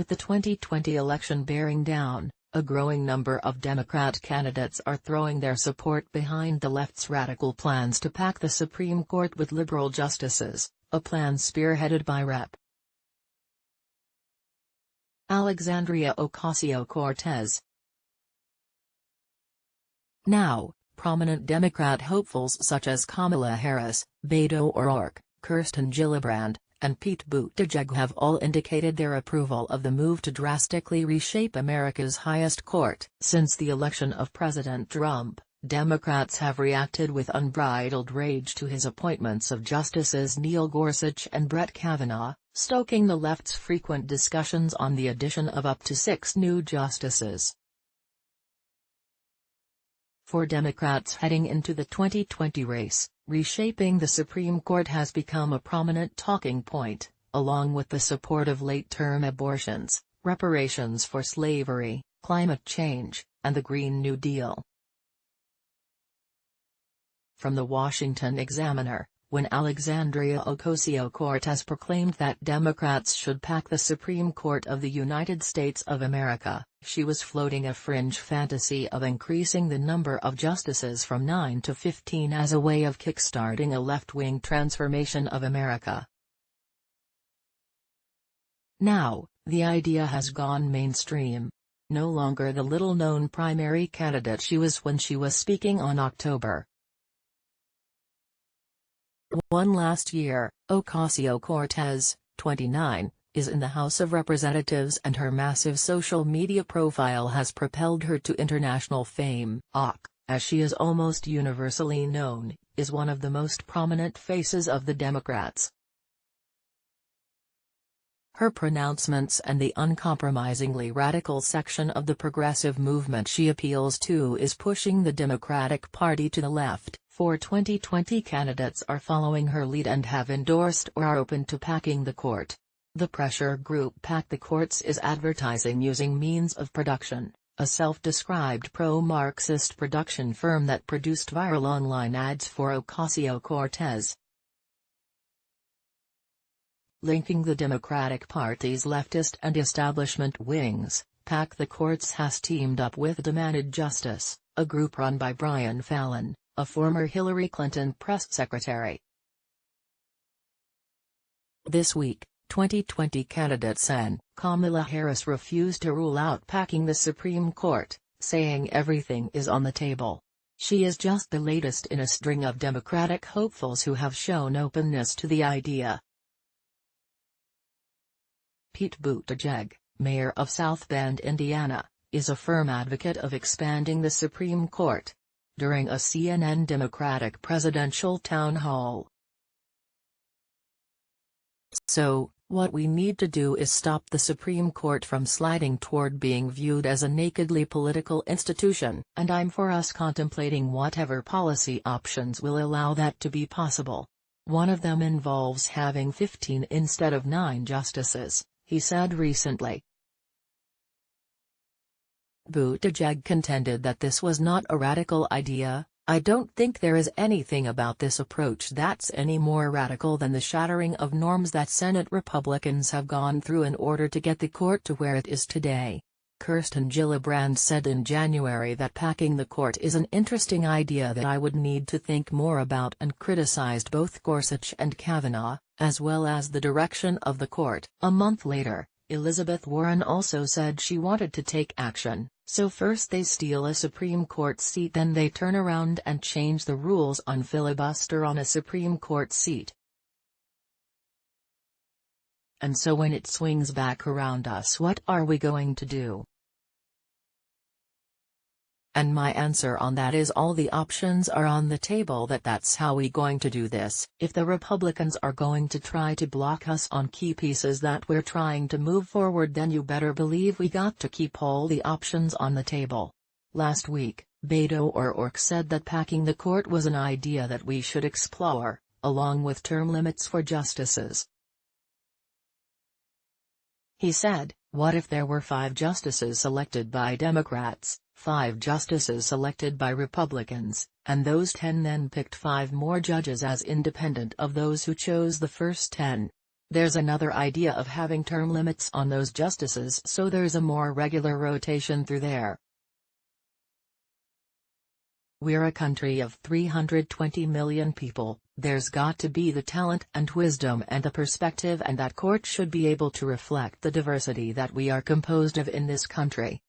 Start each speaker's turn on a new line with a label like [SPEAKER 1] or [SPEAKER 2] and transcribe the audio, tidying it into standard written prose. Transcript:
[SPEAKER 1] the 2020 election bearing down, a growing number of Democrat candidates are throwing their support behind the left's radical plans to pack the Supreme Court with liberal justices, a plan spearheaded by Rep. Alexandria Ocasio-Cortez. Now, prominent Democrat hopefuls such as Kamala Harris, Beto O'Rourke, Kirsten Gillibrand, and Pete Buttigieg have all indicated their approval of the move to drastically reshape America's highest court. Since the election of President Trump, Democrats have reacted with unbridled rage to his appointments of Justices Neil Gorsuch and Brett Kavanaugh, stoking the left's frequent discussions on the addition of up to 6 new justices. For Democrats heading into the 2020 race, reshaping the Supreme Court has become a prominent talking point, along with the support of late-term abortions, reparations for slavery, climate change, and the Green New Deal. From the Washington Examiner, when Alexandria Ocasio-Cortez proclaimed that Democrats should pack the Supreme Court of the United States of America, she was floating a fringe fantasy of increasing the number of justices from 9 to 15 as a way of kickstarting a left-wing transformation of America. Now, the idea has gone mainstream. No longer the little-known primary candidate she was when she was speaking on October 1 last year, Ocasio-Cortez, 29, is in the House of Representatives, and her massive social media profile has propelled her to international fame. OC, as she is almost universally known, is one of the most prominent faces of the Democrats. Her pronouncements and the uncompromisingly radical section of the progressive movement she appeals to is pushing the Democratic Party to the left. 4 2020 candidates are following her lead and have endorsed or are open to packing the court. The pressure group Pack the Courts is advertising using Means of Production, a self-described pro-Marxist production firm that produced viral online ads for Ocasio-Cortez. Linking the Democratic Party's leftist and establishment wings, Pack the Courts has teamed up with Demanded Justice, a group run by Brian Fallon, a former Hillary Clinton press secretary. This week, 2020 candidate Sen. Kamala Harris refused to rule out packing the Supreme Court, saying everything is on the table. She is just the latest in a string of Democratic hopefuls who have shown openness to the idea. Pete Buttigieg, mayor of South Bend, Indiana, is a firm advocate of expanding the Supreme Court. During a CNN Democratic presidential town hall. So, what we need to do is stop the Supreme Court from sliding toward being viewed as a nakedly political institution, and I'm for us contemplating whatever policy options will allow that to be possible. One of them involves having 15 instead of 9 justices, he said recently. Buttigieg contended that this was not a radical idea. I don't think there is anything about this approach that's any more radical than the shattering of norms that Senate Republicans have gone through in order to get the court to where it is today. Kirsten Gillibrand said in January that packing the court is an interesting idea that I would need to think more about, and criticized both Gorsuch and Kavanaugh, as well as the direction of the court. A month later, Elizabeth Warren also said she wanted to take action. So first they steal a Supreme Court seat, then they turn around and change the rules on filibuster on a Supreme Court seat. And so when it swings back around us, what are we going to do? And my answer on that is all the options are on the table. That's how we going to do this. If the Republicans are going to try to block us on key pieces that we're trying to move forward, then you better believe we got to keep all the options on the table. Last week, Beto O'Rourke said that packing the court was an idea that we should explore, along with term limits for justices. He said, what if there were 5 justices selected by Democrats, 5 justices selected by Republicans, and those 10 then picked 5 more judges as independent of those who chose the first 10? There's another idea of having term limits on those justices so there's a more regular rotation through there. We're a country of 320 million people, there's got to be the talent and wisdom and the perspective, and that court should be able to reflect the diversity that we are composed of in this country.